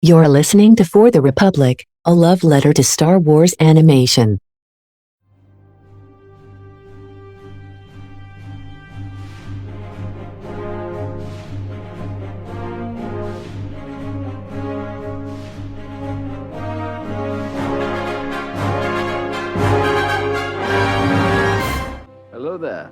You're listening to For the Republic, a love letter to Star Wars animation. Hello there.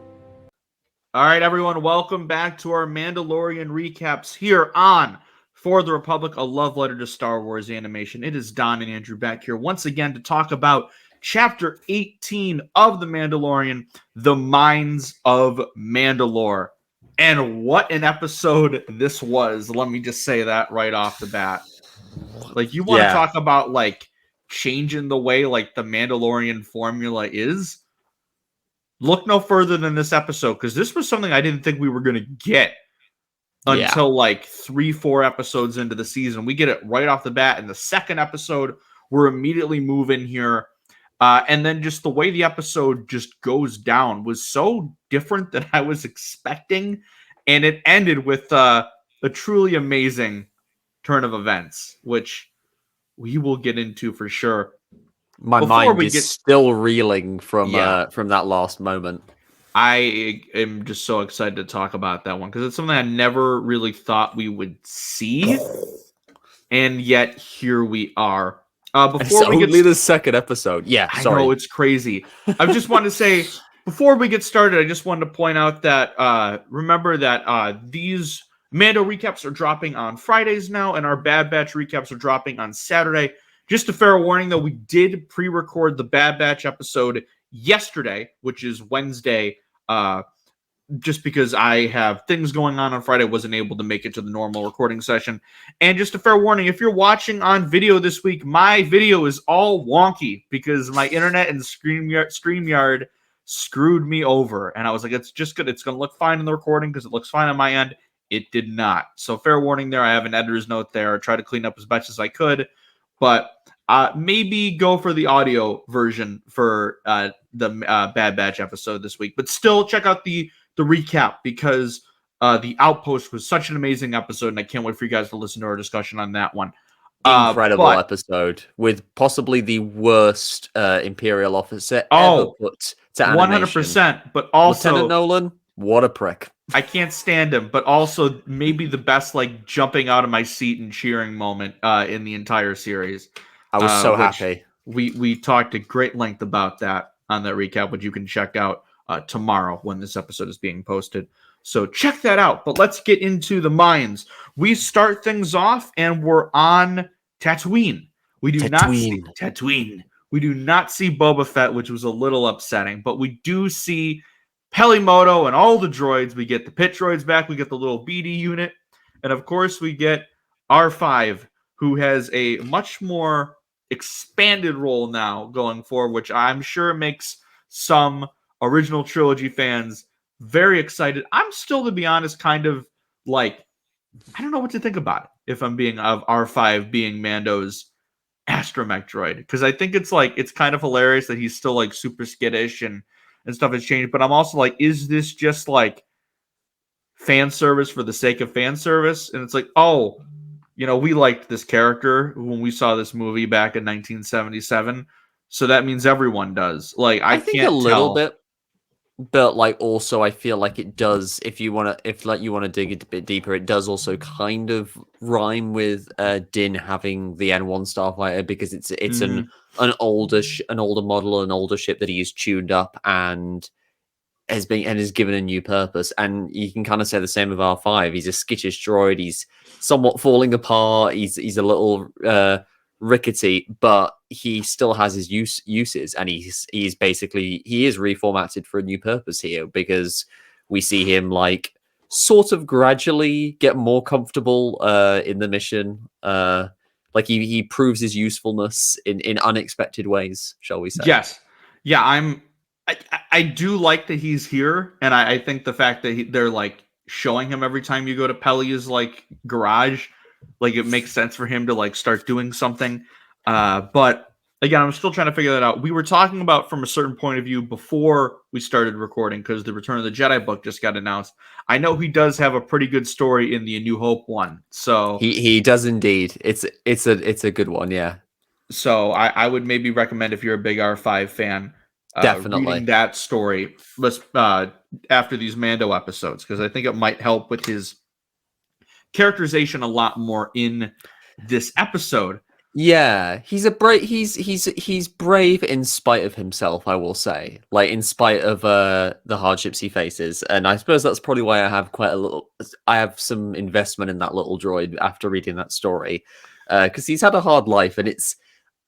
All right, everyone, welcome back to our Mandalorian recaps here on For the Republic, a love letter to Star Wars animation. It is Don and Andrew back here once again to talk about Chapter 18 of The Mandalorian, The Mines of Mandalore. And what an episode this was. Let me just say that right off the bat. Like, you want to talk about, like, changing the way, like, the Mandalorian formula is? Look no further than this episode, because this was something I didn't think we were going to get until like 3-4 episodes into the season. We get it right off the bat. In the second episode, we're immediately moving here. And then just the way the episode just goes down was so different than I was expecting. And it ended with a truly amazing turn of events, which we will get into for sure. My mind is still reeling from that last moment. I am just so excited to talk about that one because it's something I never really thought we would see, and yet here we are. Before we only the second episode. Yeah, sorry. I know, it's crazy. I just wanted to say, before we get started, I just wanted to point out that remember that these Mando recaps are dropping on Fridays now, and our Bad Batch recaps are dropping on Saturday. Just a fair warning, though, we did pre-record the Bad Batch episode yesterday, which is Wednesday, just because I have things going on Friday, wasn't able to make it to the normal recording session. And just a fair warning, if you're watching on video this week, my video is all wonky because my internet and StreamYard screwed me over. And I was like, it's just good. It's going to look fine in the recording because it looks fine on my end. It did not. So fair warning there. I have an editor's note there. I tried to clean up as much as I could. But maybe go for the audio version for the Bad Batch episode this week. But still, check out the recap because the Outpost was such an amazing episode, and I can't wait for you guys to listen to our discussion on that one. Incredible episode with possibly the worst Imperial officer ever put to animation. 100%, but also Lieutenant Nolan, what a prick. I can't stand him, but also maybe the best like jumping out of my seat and cheering moment in the entire series. I was so happy. We talked at great length about that on that recap, which you can check out tomorrow when this episode is being posted. So check that out. But let's get into the mines. We start things off, and we're on Tatooine. We do not see Tatooine. We do not see Boba Fett, which was a little upsetting, but we do see Pelimoto and all the droids. We get the pit droids back. We get the little BD unit. And of course, we get R5, who has a much more expanded role now going forward, which I'm sure makes some original trilogy fans very excited. I'm still, to be honest, kind of like, I don't know what to think about it, if I'm being of R5 being Mando's astromech droid. Because I think it's like, it's kind of hilarious that he's still like super skittish and stuff has changed. But I'm also like, is this just like fan service for the sake of fan service? And it's like, oh, you know, we liked this character when we saw this movie back in 1977. So that means everyone does. Like, I think can't a little tell. bit. But like also I feel like it does, if you want to dig a bit deeper, it does also kind of rhyme with Din having the N1 starfighter because it's an older model, an older ship that he's tuned up and is given a new purpose. And you can kind of say the same of R5. He's a skittish droid. He's somewhat falling apart. He's a little rickety, but he still has his uses, and he is reformatted for a new purpose here because we see him like sort of gradually get more comfortable in the mission. Like he proves his usefulness in unexpected ways, shall we say? Yes, yeah. I do like that he's here, and I think the fact that they're like showing him every time you go to Peli's like garage, like it makes sense for him to like start doing something. But again, I'm still trying to figure that out. We were talking about from a certain point of view before we started recording because the Return of the Jedi book just got announced. I know he does have a pretty good story in the A New Hope one. So He does indeed. It's a good one, yeah. So I would maybe recommend if you're a big R5 fan, Definitely. reading that story after these Mando episodes, because I think it might help with his characterization a lot more in this episode. Yeah, he's brave in spite of himself, I will say. Like in spite of the hardships he faces. And I suppose that's probably why I have some investment in that little droid after reading that story. Because he's had a hard life, and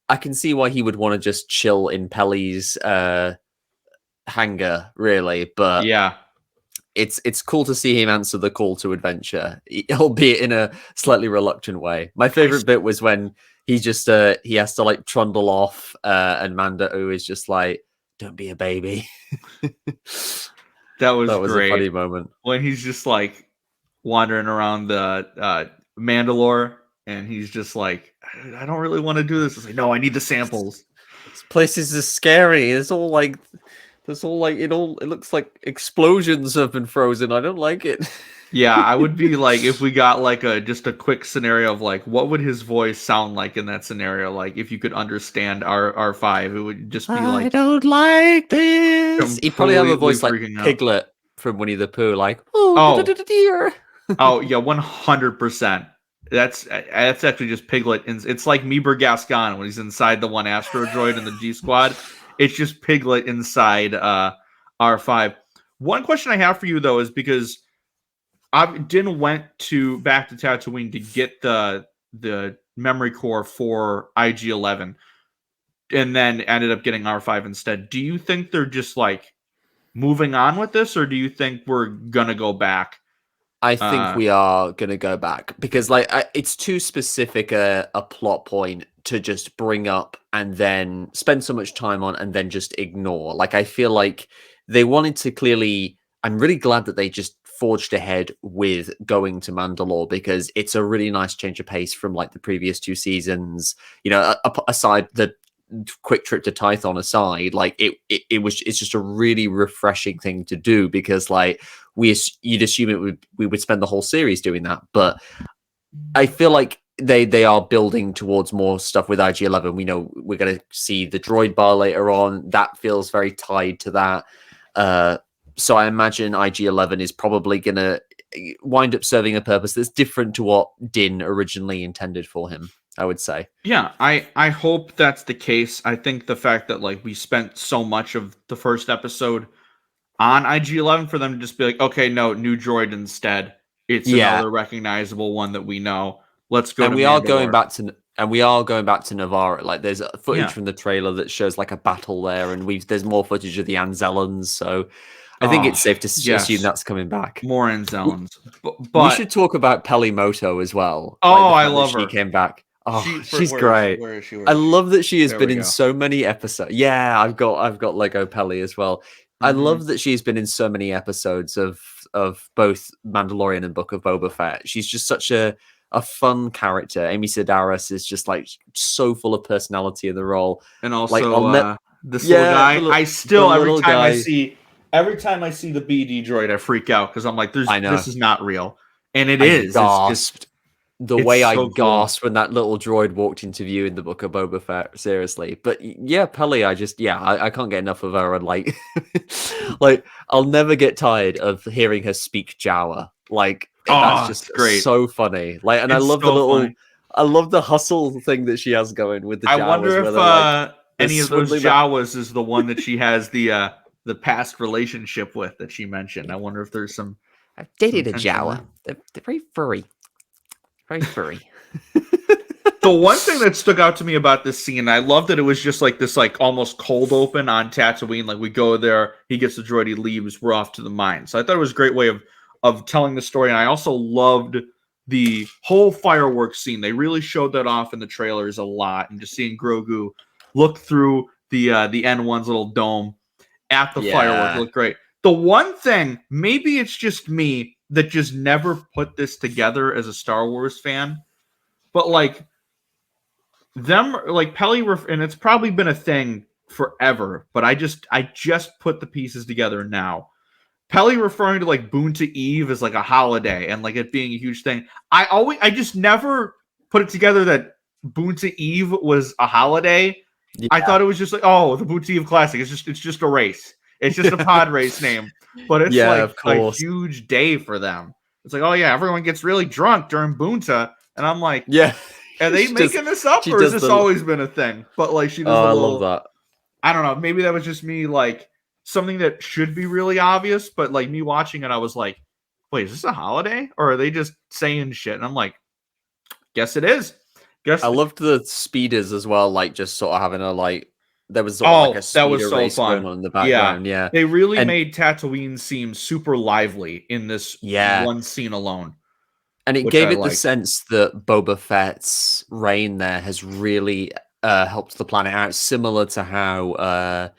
I can see why he would want to just chill in Pelly's hangar, really. But Yeah, it's cool to see him answer the call to adventure, albeit in a slightly reluctant way. My favorite bit was when he just he has to like trundle off, and Mando is just like, "Don't be a baby." that was a funny great. moment When he's just like wandering around the Mandalore, and he's just like, I don't really want to do this. It's like, no, I need the samples. This place is scary. It's all like. It looks like explosions have been frozen. I don't like it. Yeah, I would be like, if we got like just a quick scenario of like, what would his voice sound like in that scenario? Like, if you could understand R5, it would just be like, I don't like this. He'd probably have a voice like freaking out. Piglet from Winnie the Pooh, like, Oh. dear. Oh yeah, 100%. That's actually just Piglet. It's like Meeber Gascon when he's inside the one Astro Droid in the G Squad. It's just Piglet inside R5. One question I have for you though is because Din went back to Tatooine to get the memory core for IG-11, and then ended up getting R5 instead. Do you think they're just like moving on with this, or do you think we're gonna go back? I think we are going to go back because like it's too specific a plot point to just bring up and then spend so much time on and then just ignore. Like I feel like they wanted to clearly. I'm really glad that they just forged ahead with going to Mandalore because it's a really nice change of pace from like the previous two seasons. You know, aside the quick trip to Tython aside, like it's just a really refreshing thing to do because like you'd assume we would spend the whole series doing that, but I feel like they are building towards more stuff with IG-11. We know we're going to see the droid bar later on. That feels very tied to that. So I imagine IG-11 is probably going to wind up serving a purpose that's different to what Din originally intended for him, I would say. Yeah, I hope that's the case. I think the fact that like we spent so much of the first episode on IG-11 for them to just be like, okay, no, new droid instead. It's another recognizable one that we know. Let's go. And we are going back to Navarre. Like there's footage Yeah. from the trailer that shows like a battle there, and there's more footage of the Anzellans. So I think it's safe to assume that's coming back. More Anzellans. But we should talk about Pelimoto as well. Oh, like I love her. She came back. Oh, she's great. Where is she? I love that she has been in so many episodes. Yeah, I've got Lego Pelly as well. I love that she's been in so many episodes of both Mandalorian and Book of Boba Fett. She's just such a fun character. Amy Sedaris is just like so full of personality in the role. And also like, this little guy. Every time I see the BD droid, I freak out because I'm like, this is not real. And it is. Gasped. The way I gasped cool. when that little droid walked into view in the Book of Boba Fett, seriously. But yeah, Pelly, I can't get enough of her. And like, like I'll never get tired of hearing her speak Jawa. Like, that's just great. So funny. Like, and I love the little, funny. I love the hustle thing that she has going with the Jawas. I wonder if any of those Jawas is the one that she has the past relationship with that she mentioned. I wonder if there's some. I've dated a Jawa. They're very furry. Very furry. The one thing that stuck out to me about this scene, I love that it was just like this, like almost cold open on Tatooine. Like we go there, he gets the droid, he leaves, we're off to the mine. So I thought it was a great way of telling the story. And I also loved the whole fireworks scene. They really showed that off in the trailers a lot, and just seeing Grogu look through the N1's little dome at the fireworks looked great. The one thing, maybe it's just me that just never put this together as a Star Wars fan, but like them like Pelly, and it's probably been a thing forever, but I just put the pieces together now. Pelly referring to like Boonta Eve as like a holiday and like it being a huge thing. I just never put it together that Boonta Eve was a holiday. Yeah. I thought it was just like, oh, the Boonta Eve Classic. It's just a race. It's just a pod race name, but it's Yeah, like of a course. huge day for them. It's like, oh yeah, everyone gets really drunk during Boonta, and I'm like, Yeah. are they She making this up, she or has does this always been a thing? But like, she does Oh, a I little. love that. I don't know. Maybe that was just me, like something that should be really obvious, but like me watching it, I was like, wait, is this a holiday, or are they just saying shit? And I'm like, guess it is. I loved the speeders as well, like just sort of having a like. There was sort of like a that was speeder so race fun. going on in the background. Yeah. They really And- made Tatooine seem super lively in this one scene alone. And it which gave I it the liked. sense that Boba Fett's reign there has really helped the planet out, similar to how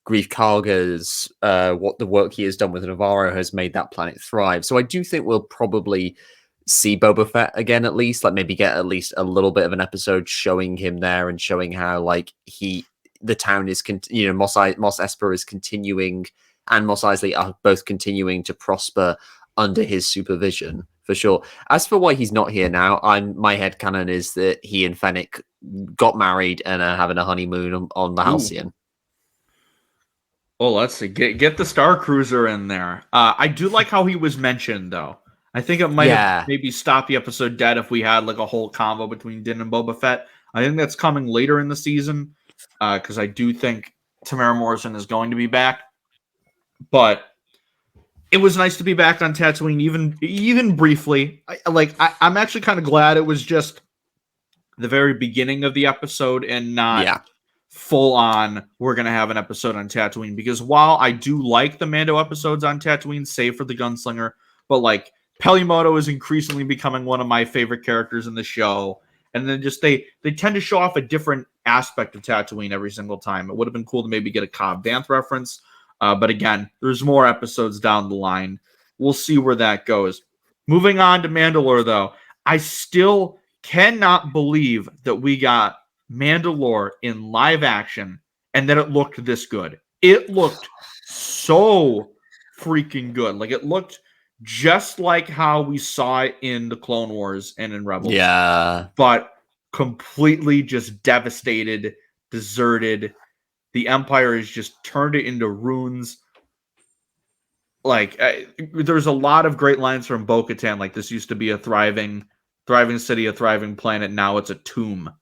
Grief Karga's what the work he has done with Navarro has made that planet thrive. So I do think we'll probably see Boba Fett again, at least, like maybe get at least a little bit of an episode showing him there and showing how like the town is Mos Espa is continuing and Mos Eisley are both continuing to prosper under his supervision for sure. As for why he's not here now, my headcanon is that he and Fennec got married and are having a honeymoon on the Halcyon. Oh, let's see. Get the Star Cruiser in there. I do like how he was mentioned, though. I think it might have maybe stopped the episode dead if we had like a whole combo between Din and Boba Fett. I think that's coming later in the season because I do think Tamara Morrison is going to be back. But it was nice to be back on Tatooine, even briefly. I'm actually kind of glad it was just the very beginning of the episode and not full on. We're gonna have an episode on Tatooine, because while I do like the Mando episodes on Tatooine, save for the Gunslinger, but like Pelimoto is increasingly becoming one of my favorite characters in the show. And then just they tend to show off a different aspect of Tatooine every single time. It would have been cool to maybe get a Cobb Vanth reference. But again, there's more episodes down the line. We'll see where that goes. Moving on to Mandalore, though, I still cannot believe that we got Mandalore in live action and that it looked this good. It looked so freaking good. Like, it looked just like how we saw it in the Clone Wars and in Rebels. Yeah. But completely just devastated, deserted. The Empire has just turned it into ruins. Like, there's a lot of great lines from Bo-Katan. Like, this used to be a thriving city, a thriving planet. Now it's a tomb.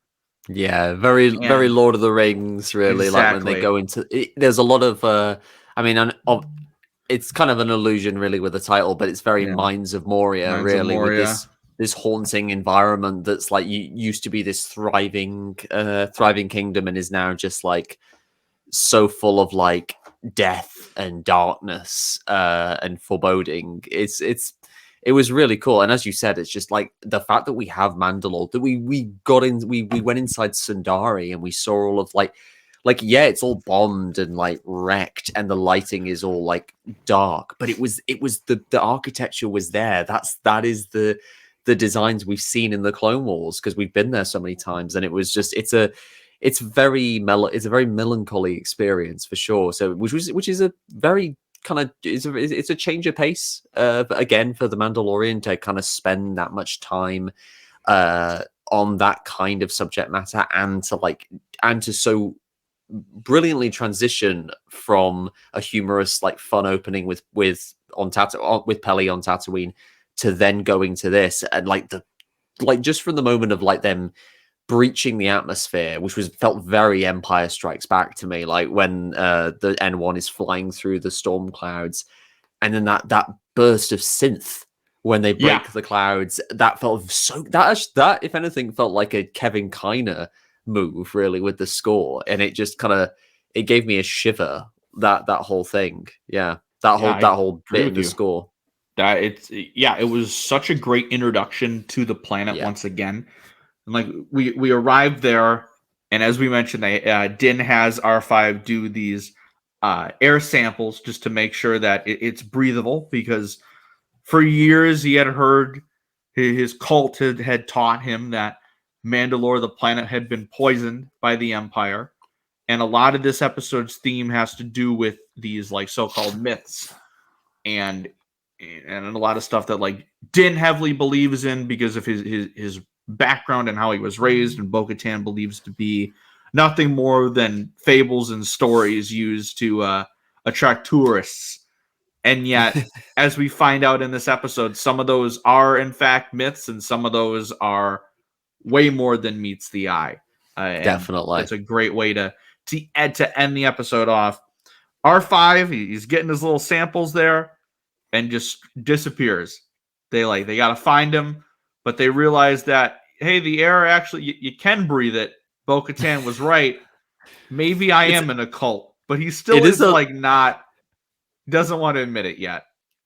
Yeah, very Lord of the Rings, really. Exactly. Like when they go into it, there's a lot of it's kind of an illusion, really, with the title, but it's very Mines of Moria, with this haunting environment that's like used to be this thriving kingdom and is now just like so full of like death and darkness and foreboding. It was really cool, and as you said, it's just like the fact that we have Mandalore, that we went inside Sundari and we saw all of like it's all bombed and like wrecked, and the lighting is all like dark, but it was the architecture was there. That is the designs we've seen in the Clone Wars, because we've been there so many times, and it was just it's a very melancholy experience for sure. So which is a very kind of it's a change of pace again for the Mandalorian to kind of spend that much time on that kind of subject matter, and to so brilliantly transition from a humorous like fun opening with Peli on Tatooine to then going to this, and just from the moment of like them breaching the atmosphere, which felt very Empire Strikes Back to me, like when the N1 is flying through the storm clouds, and then that burst of synth when they break the clouds, that felt so that if anything felt like a Kevin Kiner move, really, with the score, and it just kind of it gave me a shiver, that whole thing. that whole bit in the score. It was such a great introduction to the planet once again. And like we arrived there, and as we mentioned, Din has R5 do these air samples just to make sure that it's breathable, because for years he had heard his cult had taught him that Mandalore, the planet, had been poisoned by the Empire. And a lot of this episode's theme has to do with these like so-called myths and a lot of stuff that like Din heavily believes in because of his background and how he was raised, and Bo-Katan believes to be nothing more than fables and stories used to attract tourists. And yet, as we find out in this episode, some of those are in fact myths, and some of those are way more than meets the eye. Definitely, it's a great way to end the episode off. R5, he's getting his little samples there, and just disappears. They got to find him, but they realize that, hey, the air actually, you can breathe it. Bo-Katan was right. Maybe I am in a cult, but he still is not, doesn't want to admit it yet.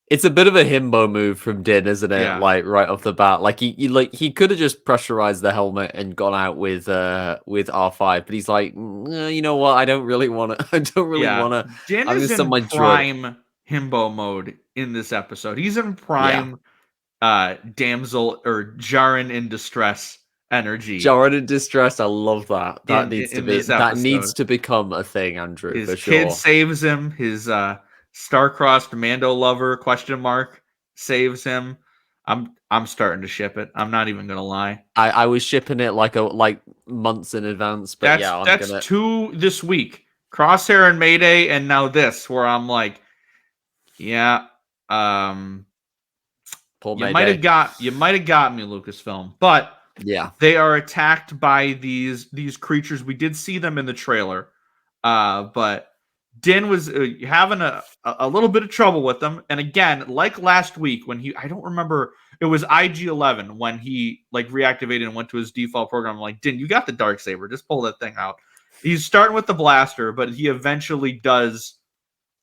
It's a bit of a himbo move from Din, isn't it? Yeah. Like right off the bat, like he could have just pressurized the helmet and gone out with R5, but he's like, you know what? I don't really want to. I don't really want to. Din is in prime himbo mode in this episode. He's in prime damsel or Jaren in distress energy. Jaren in distress. I love that. That needs to become a thing, Andrew. His for sure. kid saves him. His star-crossed Mando lover ? Saves him. I'm starting to ship it. I'm not even gonna lie. I was shipping it like months in advance, but that's 2 this week. Crosshair and Mayday, and now this, where I'm like, yeah, you might have got me, Lucasfilm, but yeah, they are attacked by these creatures. We did see them in the trailer, but Din was having a little bit of trouble with them. And again, like last week when I don't remember, it was IG-11 when he like reactivated and went to his default program. I'm like, Din, you got the Darksaber. Just pull that thing out. He's starting with the blaster, but he eventually does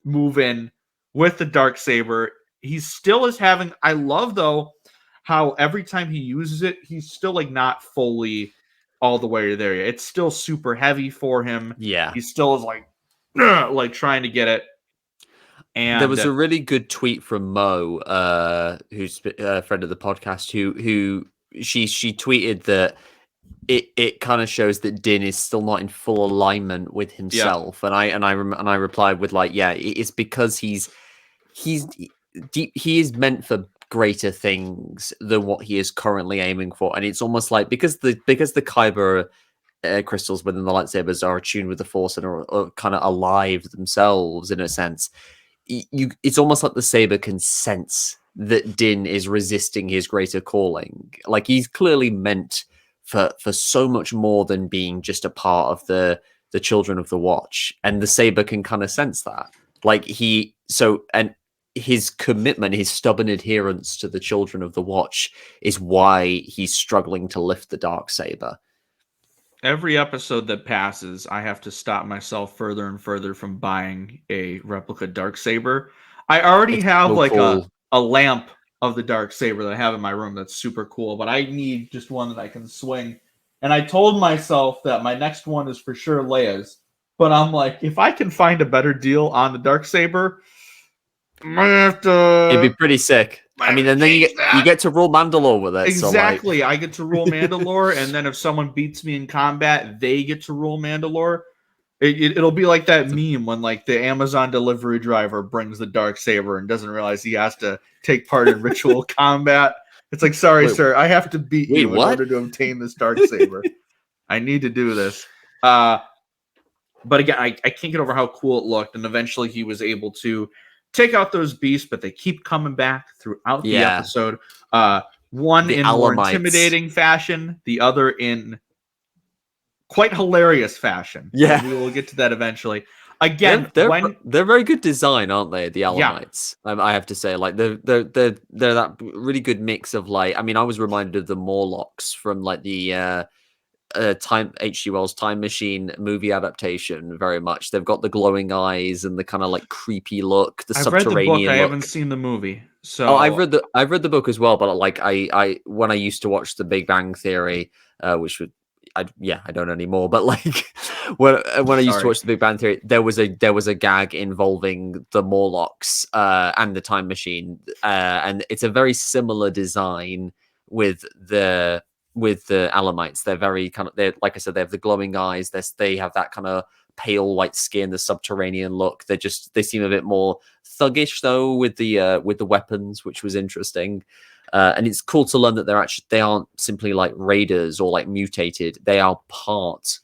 move in with the Darksaber. He still is having, I love though, how every time he uses it, he's still like not fully all the way there yet. It's still super heavy for him. Yeah. He still is like trying to get it. And there was a really good tweet from Mo, who's a friend of the podcast, who she tweeted that it kind of shows that Din is still not in full alignment with himself. Yeah. And I replied with like, yeah, it's because he is meant for greater things than what he is currently aiming for. And it's almost like because the Kyber crystals within the lightsabers are attuned with the Force and are kind of alive themselves in a sense. It's almost like the saber can sense that Din is resisting his greater calling. Like he's clearly meant for so much more than being just a part of the Children of the Watch, and the saber can kind of sense that. Like his commitment, his stubborn adherence to the Children of the Watch is why he's struggling to lift the Darksaber. Every episode that passes, I have to stop myself further and further from buying a replica Darksaber. I already have a lamp of the Darksaber that I have in my room that's super cool, but I need just one that I can swing. And I told myself that my next one is for sure Leia's, but I'm like, if I can find a better deal on the Darksaber, I might have to. It'd be pretty sick. I mean, and then you get to rule Mandalore with it. Exactly. So I get to rule Mandalore, and then if someone beats me in combat, they get to rule Mandalore. It'll be like that meme when like the Amazon delivery driver brings the Darksaber and doesn't realize he has to take part in ritual combat. It's like, sorry, sir, I have to beat you in order to obtain this Darksaber. I need to do this. But again, I can't get over how cool it looked, and eventually he was able to take out those beasts, but they keep coming back throughout the episode. One in more intimidating fashion, the other in quite hilarious fashion. Yeah, we will get to that eventually. Again, they're very good design, aren't they? The Alamites, I have to say, like they're that really good mix of like. I mean, I was reminded of the Morlocks from like the H.G. Wells' Time Machine movie adaptation very much. They've got the glowing eyes and the kind of like creepy look, the subterranean read the book. look. I haven't seen the movie. So I've read the book as well, but like I when I used to watch The Big Bang Theory, which would I don't anymore, but like when I used to watch The Big Bang Theory, there was a gag involving the Morlocks and the Time Machine, and it's a very similar design with the Alamites. They're very kind of, they're like I said, they have the glowing eyes. They have that kind of pale white skin, the subterranean look. They seem a bit more thuggish though with the weapons, which was interesting. And it's cool to learn that they aren't simply like raiders or like mutated. They are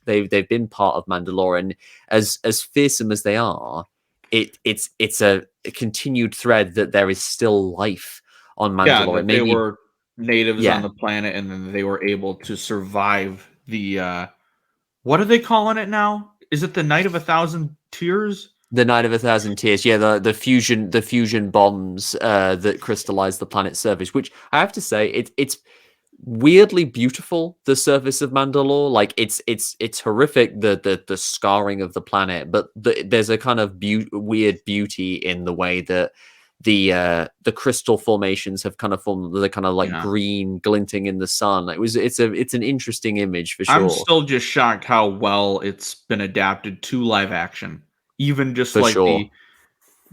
they've been part of Mandalore, and as fearsome as they are, it's a continued thread that there is still life on Mandalore. That they were natives on the planet, and then they were able to survive the what are they calling it now? Is it the Night of a Thousand Tears? The Night of a Thousand Tears, yeah, the fusion bombs that crystallize the planet's surface, which I have to say it's weirdly beautiful. The surface of Mandalore, like it's horrific, the scarring of the planet, but there's a kind of weird beauty in the way that the crystal formations have kind of formed. They're kind of like green, glinting in the sun. It's an interesting image for sure. I'm still just shocked how well it's been adapted to live action. Even just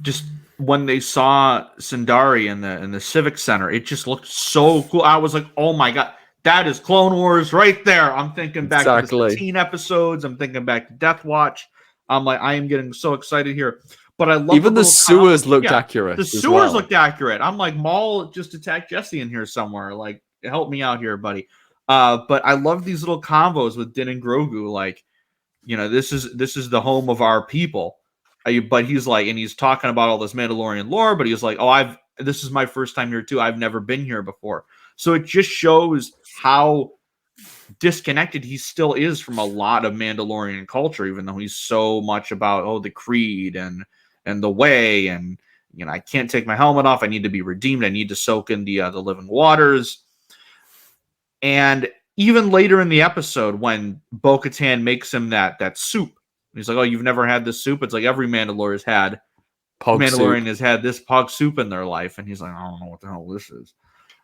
just when they saw Sindari in the Civic Center, it just looked so cool. I was like, oh my god, that is Clone Wars right there. I'm thinking back to the Satine episodes. I'm thinking back to Death Watch. I'm like, I am getting so excited here. But I love even the sewers looked accurate. The sewers looked accurate. I'm like, Maul just attacked Jesse in here somewhere. Like, help me out here, buddy. But I love these little convos with Din and Grogu. Like, this is the home of our people. But he's like, and he's talking about all this Mandalorian lore. But he's like, oh, this is my first time here too. I've never been here before. So it just shows how disconnected he still is from a lot of Mandalorian culture, even though he's so much about the creed and the way, and I can't take my helmet off. I need to be redeemed. I need to soak in the living waters. And even later in the episode, when Bo-Katan makes him that soup, he's like, "Oh, you've never had this soup?" It's like every Mandalorian has had this pog soup in their life, and he's like, "I don't know what the hell this is."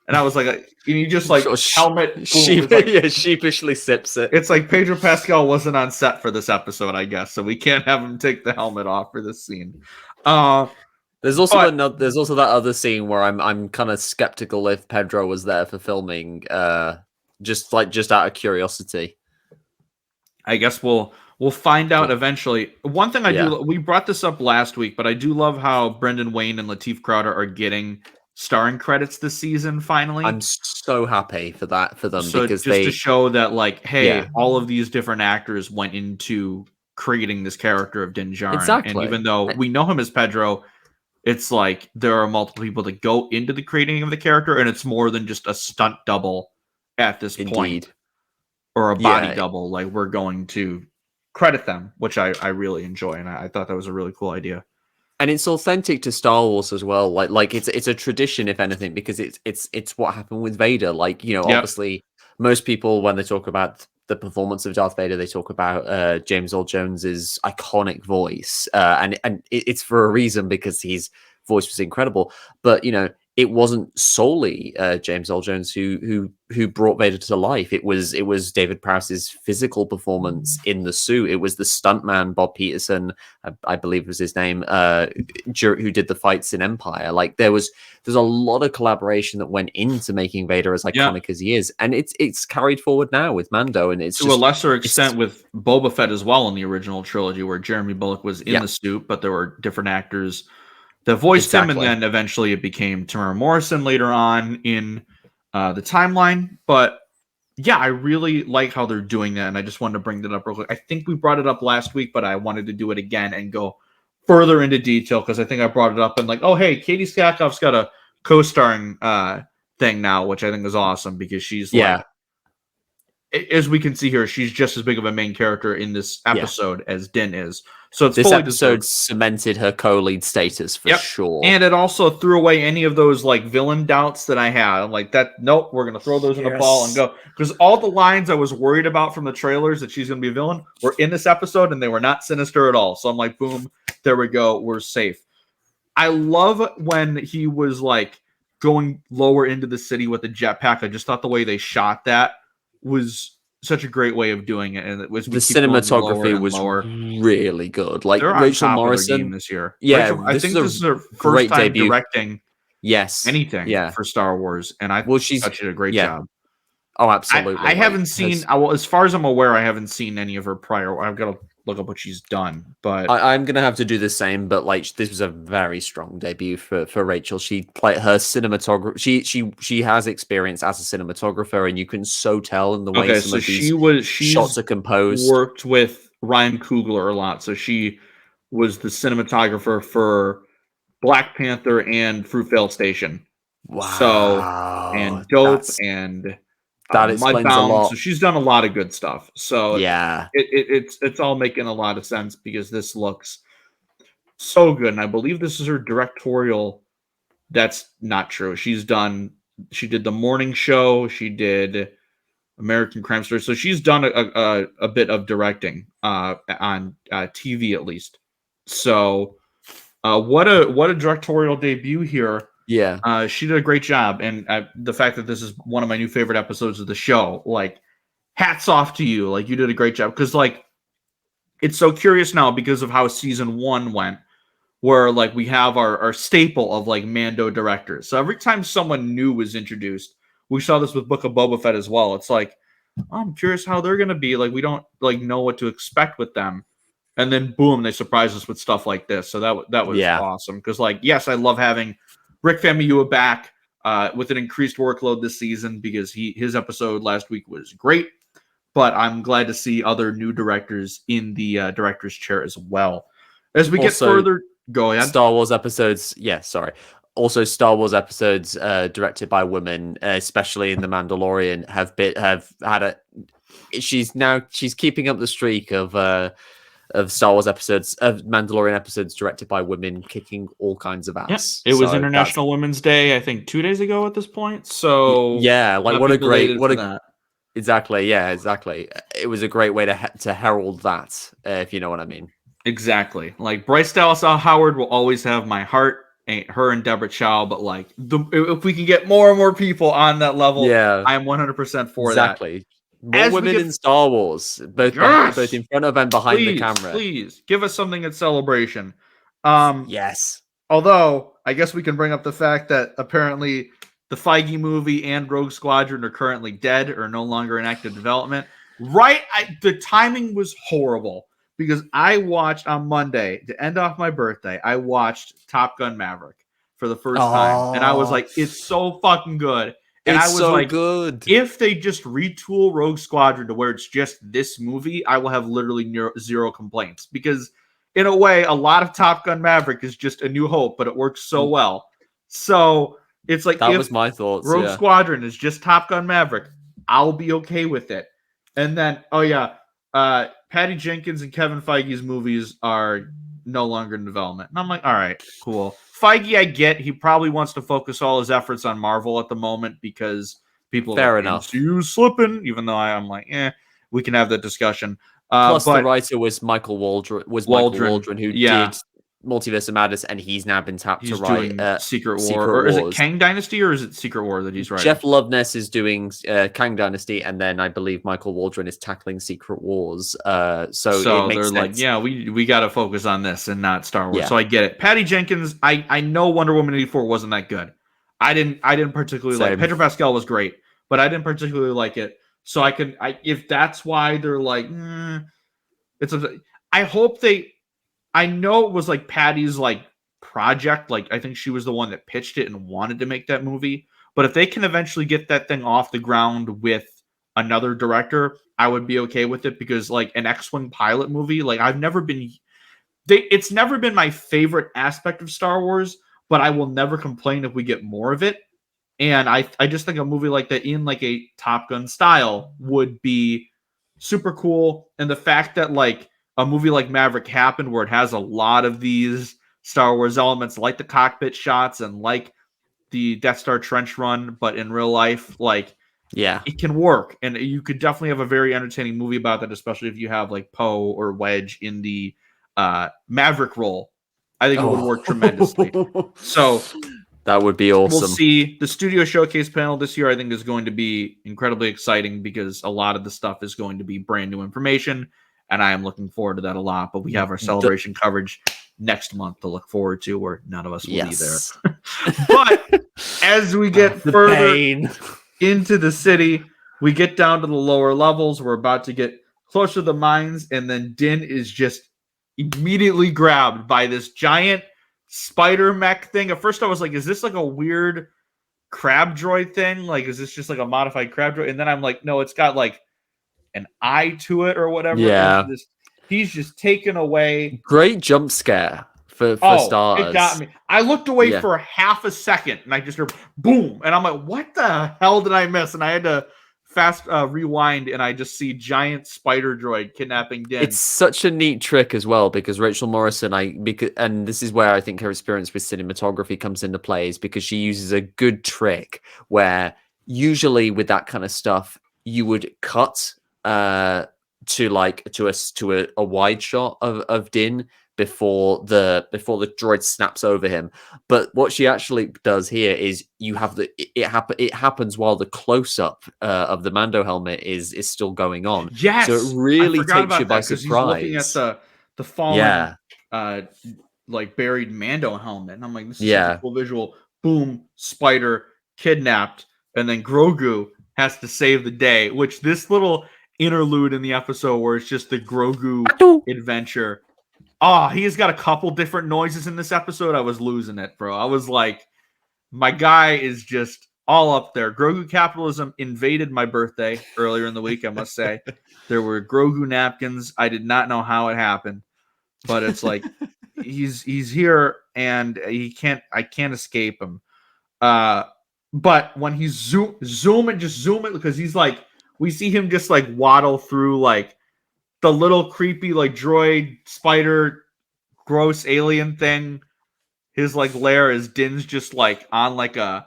And I was like, you just like helmet sheepishly sips it. It's like Pedro Pascal wasn't on set for this episode, I guess, so we can't have him take the helmet off for this scene. There's also that other scene where I'm kind of skeptical if Pedro was there for filming, just out of curiosity. I guess we'll find out eventually. One thing we brought this up last week, but I do love how Brendan Wayne and Lateef Crowder are getting starring credits this season finally. I'm so happy for them, so because just to show that, like, hey, all of these different actors went into creating this character of Din Djarin. Exactly. And even though we know him as Pedro, it's like there are multiple people that go into the creating of the character, and it's more than just a stunt double at this point, or a body double. Like, we're going to credit them, which I really enjoy, and I thought that was a really cool idea. And it's authentic to Star Wars as well. Like it's a tradition, if anything, because it's what happened with Vader. Like, obviously most people, when they talk about the performance of Darth Vader, they talk about James Earl Jones's iconic voice, and it's for a reason, because his voice was incredible. But it wasn't solely James Earl Jones who brought Vader to life. It was David Prowse's physical performance in the suit. It was the stuntman Bob Peterson, I believe was his name, who did the fights in Empire. Like, there's a lot of collaboration that went into making Vader as iconic as he is, and it's carried forward now with Mando, and it's to a lesser extent with Boba Fett as well in the original trilogy, where Jeremy Bulloch was in the suit, but there were different actors that voiced him, and then eventually it became Tamara Morrison later on in the timeline. But I really like how they're doing that, and I just wanted to bring that up real quick. I think we brought it up last week, but I wanted to do it again and go further into detail, because I think I brought it up and like, oh, hey, Katie Sackhoff's got a co-starring thing now, which I think is awesome, because she's like, as we can see here, she's just as big of a main character in this episode as Din is. So it's this episode cemented her co-lead status for sure. And it also threw away any of those like villain doubts that I had. I'm like, nope, we're gonna throw those in a ball and go. Because all the lines I was worried about from the trailers that she's gonna be a villain were in this episode, and they were not sinister at all. So I'm like, boom, there we go, we're safe. I love when he was like going lower into the city with the jetpack. I just thought the way they shot that was such a great way of doing it, and it was the cinematography was really good. Like, Rachel Morrison this year. I think this is her first time debut. directing anything for Star Wars, and I thought she did a great job. Oh, absolutely. I haven't seen. Well, as far as I'm aware, I haven't seen any of her prior. I've got to look up what she's done. But I'm gonna have to do the same. But like, this was a very strong debut for Rachel. She like her cinematography. She has experience as a cinematographer, and you can so tell in the way some of these shots are composed. Worked with Ryan Coogler a lot, so she was the cinematographer for Black Panther and Fruitvale Station. Wow. So and Dope and that explains a lot. So she's done a lot of good stuff. So yeah, it's all making a lot of sense because this looks so good, and I believe this is her directorial. That's not true. She did The Morning Show. She did American Crime Story. So she's done a bit of directing on TV at least. So what a directorial debut here. Yeah. She did a great job, and the fact that this is one of my new favorite episodes of the show, like, hats off to you. Like, you did a great job because, like, it's so curious now because of how season 1 went, where like we have our staple of like Mando directors. So every time someone new was introduced, we saw this with Book of Boba Fett as well. It's like, oh, I'm curious how they're gonna be. Like, we don't like know what to expect with them. And then boom, they surprise us with stuff like this. So that was awesome. Because like, yes, I love having Rick Famuyiwa back with an increased workload this season because his episode last week was great. But I'm glad to see other new directors in the director's chair as well. As we get further, go ahead. Star Wars episodes. Yeah, sorry. Also, Star Wars episodes directed by women, especially in The Mandalorian, have had a. She's keeping up the streak of Star Wars episodes, of Mandalorian episodes directed by women, kicking all kinds of ass. It was International Women's Day, I think 2 days ago at this point. So yeah, like that. Exactly. Yeah, exactly. It was a great way to herald that, if you know what I mean. Exactly. Like, Bryce Dallas Howard will always have my heart. Ain't her and Deborah Chow, but like if we can get more and more people on that level, I am 100% for that. Exactly. More women in Star Wars, both in front of and behind the camera. Please give us something at Celebration. Yes. Although I guess we can bring up the fact that apparently the Feige movie and Rogue Squadron are currently dead or no longer in active development. Right? The timing was horrible because I watched on Monday to end off my birthday. I watched Top Gun Maverick for the first time, and I was like, "It's so fucking good." And I was like, good. If they just retool Rogue Squadron to where it's just this movie, I will have literally zero complaints. Because in a way, a lot of Top Gun Maverick is just A New Hope, but it works so well. So it's like, that was my thoughts. Rogue Squadron is just Top Gun Maverick, I'll be okay with it. And then, Patty Jenkins and Kevin Feige's movies are no longer in development. And I'm like, all right, cool. Feige, I get. He probably wants to focus all his efforts on Marvel at the moment because people fair enough. MCU slipping, even though I'm like, we can have that discussion. Plus, the writer was Michael Waldron. Michael Waldron, who did Multiverse of Madness, and he's now been tapped to write Secret War. Or is it Kang Dynasty or is it Secret War that he's writing? Jeff Loveness is doing Kang Dynasty, and then I believe Michael Waldron is tackling Secret Wars. So it makes sense. Like, we got to focus on this and not Star Wars. Yeah. So I get it. Patty Jenkins, I know Wonder Woman 84 wasn't that good. I didn't particularly like Pedro Pascal was great, but I didn't particularly like it. So if that's why they're like, I hope I know it was like Patty's like project. Like, I think she was the one that pitched it and wanted to make that movie. But if they can eventually get that thing off the ground with another director, I would be okay with it because like an X-Wing pilot movie, like it's never been my favorite aspect of Star Wars, but I will never complain if we get more of it. And I just think a movie like that in like a Top Gun style would be super cool. And the fact that like a movie like Maverick happened where it has a lot of these Star Wars elements like the cockpit shots and like the Death Star trench run, but in real life, like, it can work. And you could definitely have a very entertaining movie about that, especially if you have like Poe or Wedge in the Maverick role. I think it would work tremendously. So that would be awesome. We'll see. The studio showcase panel this year, I think, is going to be incredibly exciting because a lot of the stuff is going to be brand new information. And I am looking forward to that a lot. But we have our celebration coverage next month to look forward to, where none of us will be there. But as we get further into the city, We get down to the lower levels. We're about to get closer to the mines, and then Din is just immediately grabbed by this giant spider mech thing. At first, I was like, "Is this like a weird crab droid thing? Like, is this just like a modified crab droid?" And then I'm like, "No, it's got like an eye to it or whatever." Yeah. And he's just taken away. Great jump scare for starters. It got me. I looked away Yeah. for half a second, and I just heard boom, and I'm like, "What the hell did I miss?" And I had to fast rewind, and I just see giant spider droid kidnapping Din. It's such a neat trick as well, because Rachel Morrison, and this is where I think her experience with cinematography comes into play, is because she uses a good trick where usually with that kind of stuff you would cut to a wide shot of Din before the droid snaps over him. But what she actually does here is you have it happens while the close-up of the Mando helmet is still going on. Yes, so it really takes you by surprise. He's looking at the fallen like buried Mando helmet, and I'm like, this is such a cool visual. Boom, spider kidnapped, and then Grogu has to save the day, which this little interlude in the episode where it's just the Grogu adventure. Oh, he's got a couple different noises in this episode. I was losing it, bro. I was like, my guy is just all up there. Grogu capitalism invaded my birthday earlier in the week, I must say. There were Grogu napkins. I did not know how it happened, but it's like he's here and I can't escape him. But when he's zoom it because he's like, we see him just like waddle through like the little creepy like droid spider gross alien thing. His like lair is Din's just like on like a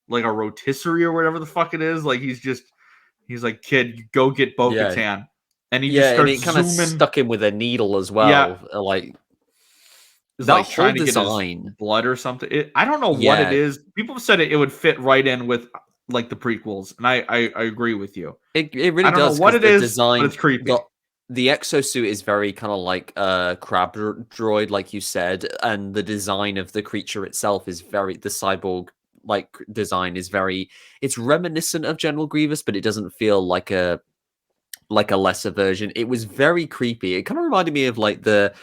rotisserie or whatever the fuck it is. Like he's like, kid, go get Bo-Katan. And he just starts kind of stuck him with a needle as well. Yeah. Like that like whole trying to design. get his blood or something. I don't know what it is. People have said it would fit right in with like the prequels, and I agree with you. It really I don't does. know what it is, design, but it's creepy. The exosuit is very kind of like a crab droid, like you said, and the design of the creature itself is the cyborg like design is it's reminiscent of General Grievous, but it doesn't feel like a lesser version. It was very creepy. It kind of reminded me of like the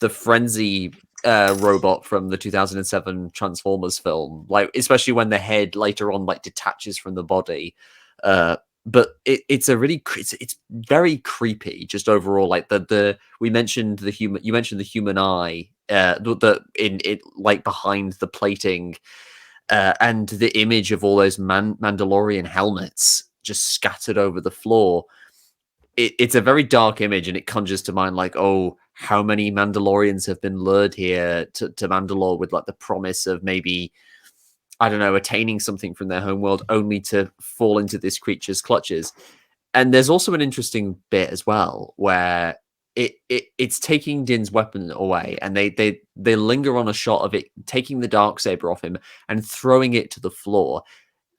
Frenzy robot from the 2007 Transformers film, like especially when the head later on like detaches from the body. But it's very creepy just overall. Like you mentioned the human eye, in it like behind the plating, and the image of all those Mandalorian helmets just scattered over the floor. It's a very dark image, and it conjures to mind like, oh, how many Mandalorians have been lured here to Mandalore with like the promise of maybe, I don't know, attaining something from their homeworld, only to fall into this creature's clutches. And there's also an interesting bit as well where it's taking Din's weapon away, and they linger on a shot of it taking the darksaber off him and throwing it to the floor.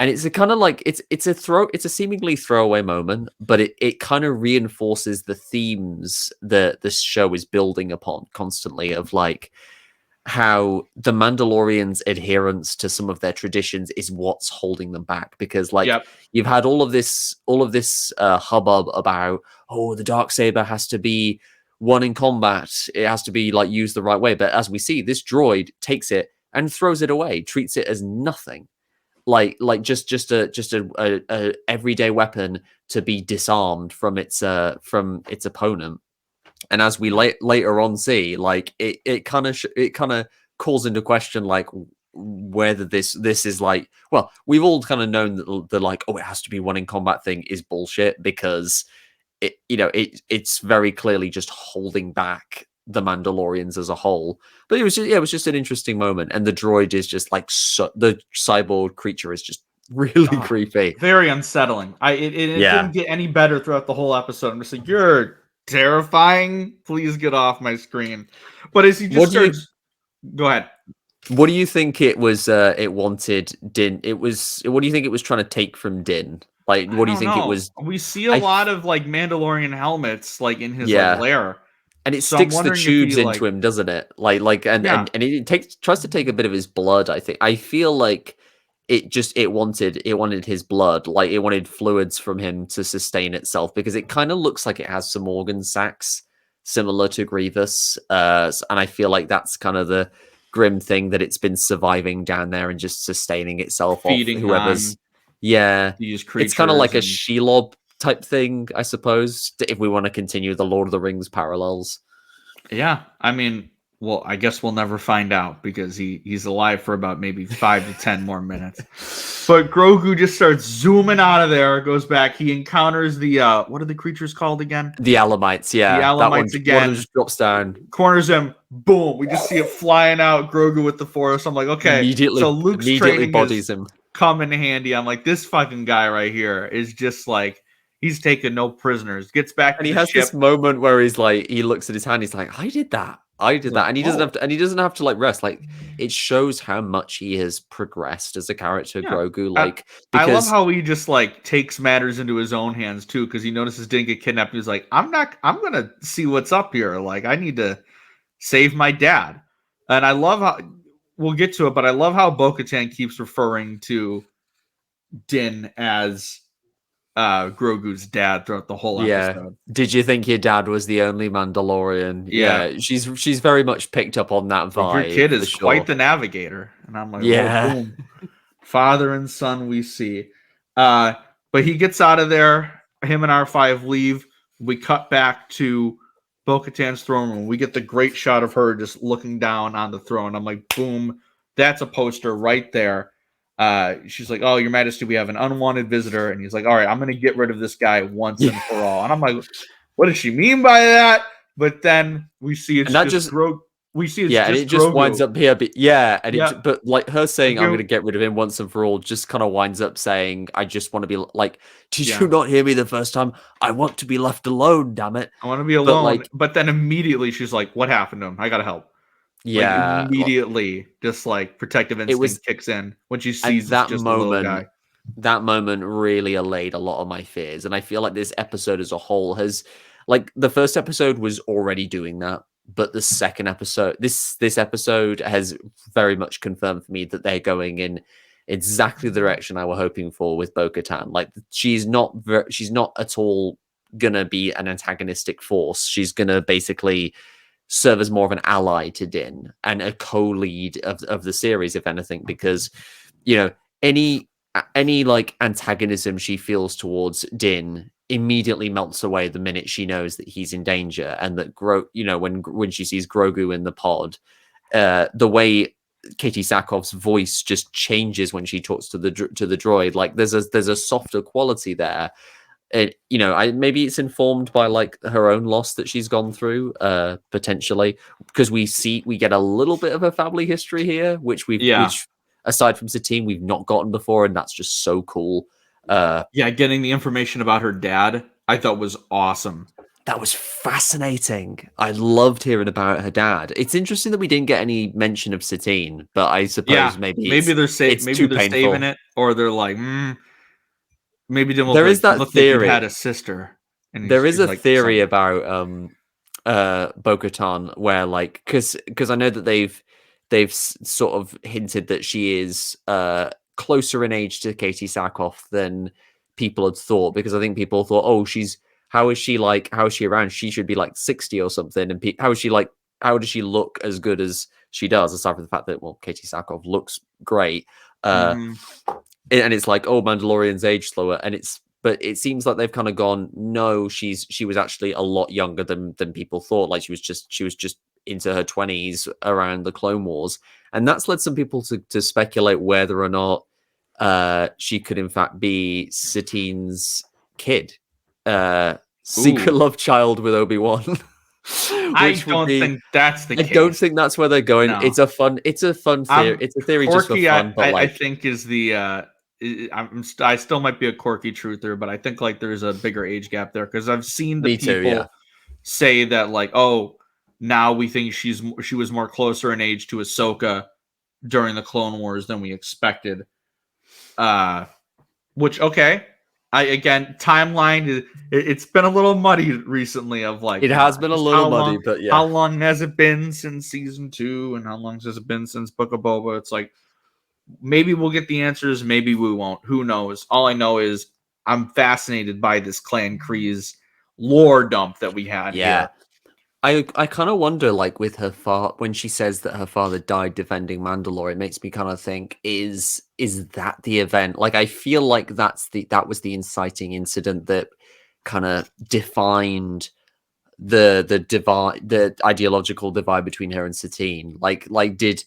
And it's a kind of like it's a seemingly throwaway moment, but it kind of reinforces the themes that this show is building upon constantly, of like how the Mandalorians' adherence to some of their traditions is what's holding them back. Because like you've had all of this hubbub about, oh, the darksaber has to be won in combat, it has to be like used the right way. But as we see, this droid takes it and throws it away, treats it as nothing. Like just a everyday weapon to be disarmed from its opponent. And as we later on see, like it kind of calls into question like whether this is like, well, we've all kind of known that the like, oh, it has to be one in combat thing is bullshit, because it's very clearly just holding back the Mandalorians as a whole. But it was just an interesting moment, and the droid is just like the cyborg creature is just really creepy, very unsettling. It didn't get any better throughout the whole episode. I'm just like, you're terrifying. Please get off my screen. But as he just starts, go ahead. What do you think it was? It wanted Din. What do you think it was trying to take from Din? Like, what do you think it was? We see a lot of like Mandalorian helmets, like in his like, lair. And it sticks the tubes into him, doesn't it? And it tries to take a bit of his blood, I think. I feel like it wanted his blood, like it wanted fluids from him to sustain itself, because it kind of looks like it has some organ sacs similar to Grievous, and I feel like that's kind of the grim thing, that it's been surviving down there and just sustaining itself Feeding off whoever's. on Yeah, these it's kind of like a creatures and- Shelob type thing, I suppose, if we want to continue the Lord of the Rings parallels. Yeah, I mean, well, I guess we'll never find out because he's alive for about maybe 5 to 10 more minutes. But Grogu just starts zooming out of there, goes back. He encounters the what are the creatures called again? The Alamites, yeah. The That one Alamites again. just drops down. Corners him, boom. We just see it flying out, Grogu with the Force. I'm like, okay, so Luke's training bodies him. come in handy. I'm like, this fucking guy right here is just like, he's taking no prisoners. Gets back And to he the has ship. this moment where he's like, he looks at his hand, he's like, I did that. And he doesn't have to, like rest. Like, it shows how much he has progressed as a character, Grogu. Like, I love how he just like takes matters into his own hands too, because he notices didn't get kidnapped. He's like, I'm gonna see what's up here. Like, I need to save my dad. And I love how we'll get to it, but I love how Bo-Katan keeps referring to Din as Grogu's dad throughout the whole episode. Did you think your dad was the only Mandalorian? Yeah. She's very much picked up on that vibe. Like, your kid is quite the navigator. And I'm like, yeah. Boom. Father and son we see. But he gets out of there. Him and R5 leave. We cut back to Bo-Katan's throne room. We get the great shot of her just looking down on the throne. I'm like, boom, that's a poster right there. She's like, oh, Your Majesty, we have an unwanted visitor. And he's like, all right, I'm going to get rid of this guy once and for all. And I'm like, what does she mean by that? But then we see it's just Grogu. We see it's and just it just Grogu. winds up here. But but like her saying, I'm going to get rid of him once and for all, just kind of winds up saying, I just want to be like, did you not hear me the first time? I want to be left alone, damn it. I want to be alone. But then immediately she's like, what happened to him? I got to help. Yeah, like immediately, just like protective instinct kicks in when she sees that just moment. A little guy. That moment really allayed a lot of my fears, and I feel like this episode as a whole has, like, the first episode was already doing that, but the second episode, this episode has very much confirmed for me that they're going in exactly the direction I were hoping for with Bo-Katan. Like, she's not at all gonna be an antagonistic force. She's gonna basically serve as more of an ally to Din and a co-lead of the series, if anything, because, you know, any like antagonism she feels towards Din immediately melts away the minute she knows that he's in danger, and that when she sees Grogu in the pod, the way Katie Sackhoff's voice just changes when she talks to the droid. Like, there's a softer quality there. Maybe it's informed by like her own loss that she's gone through, potentially, because we get a little bit of a family history here, which aside from Satine, we've not gotten before, and that's just so cool. Getting the information about her dad, I thought was awesome. That was fascinating. I loved hearing about her dad. It's interesting that we didn't get any mention of Satine, but I suppose maybe they're saving it, or they're like, maybe didn't there is that theory. Like you had a sister. And there is a theory about Bo-Katan where, like, because I know that they've sort of hinted that she is closer in age to Katie Sackhoff than people had thought, because I think people thought, oh, how is she around? She should be like 60 or something. And how does she look as good as she does, aside from the fact that, well, Katie Sackhoff looks great. And it's like, oh, Mandalorian's age slower. But it seems like they've kind of gone, no, she was actually a lot younger than people thought. Like, she was just into her 20s around the Clone Wars. And that's led some people to speculate whether or not she could in fact be Satine's kid. Secret love child with Obi-Wan. I don't think that's the case. I don't think that's where they're going. No. It's a fun theory. It's a theory just for fun. But I think is the I still might be a quirky truther, but I think like there's a bigger age gap there, because I've seen the people say that, like, oh, now we think she was more closer in age to Ahsoka during the Clone Wars than we expected. Which, okay. Timeline, it's been a little muddy recently, of like, it has been a little muddy, but yeah. How long has it been since season 2, and how long has it been since Book of Boba? It's like, maybe we'll get the answers, maybe we won't. Who knows? All I know is I'm fascinated by this Clan Kreese lore dump that we had Yeah. here. I kind of wonder, like, with her father, when she says that her father died defending Mandalore, it makes me kind of think, is that the event? Like, I feel like that was the inciting incident that kind of defined the ideological divide between her and Satine. Like did